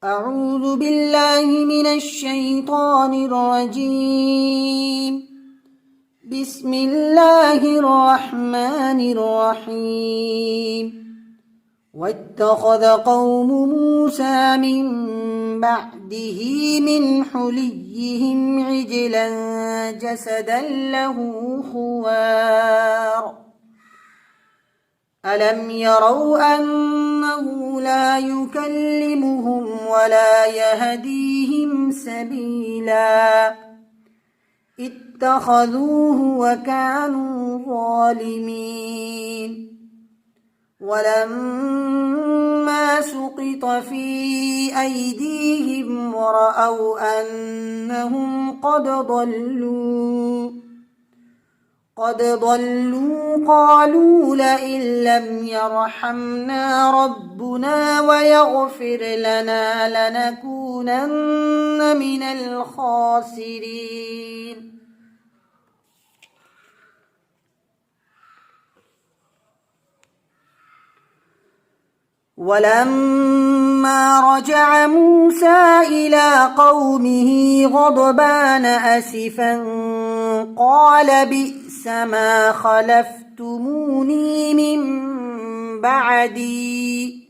أعوذ بالله من الشيطان الرجيم. بسم الله الرحمن الرحيم. واتخذ قوم موسى من بعده من حليهم عجلا جسدا له خوار ألم يروا أنه لا يكلمهم ولا يهديهم سبيلا اتخذوه وكانوا ظالمين. ولما سقط في أيديهم ورأوا أنهم قد ضلوا قالوا لئن لم يرحمنا ربنا ويغفر لنا لنكونن من الخاسرين. ولما رجع موسى إلى قومه غضبان أسفا قال بئس ما خلفتموني من بعدي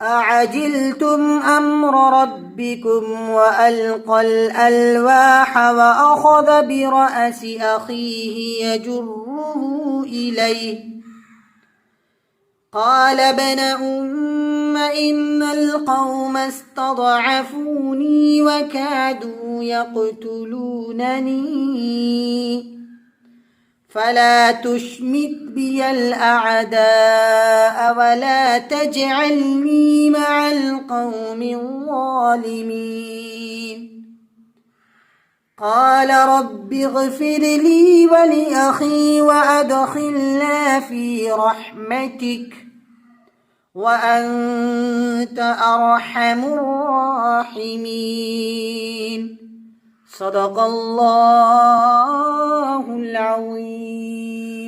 أعجلتم أمر ربكم وألقى الألواح وأخذ برأس أخيه يجره إليه قال ابن أم إن القوم استضعفوني وكادوا يقتلونني فلا تشمت بي الأعداء ولا تجعلني مع القوم الظالمين. قال رب اغفر لي ولأخي وأدخلنا في رحمتك وأنت أرحم الراحمين. صدق الله العظيم.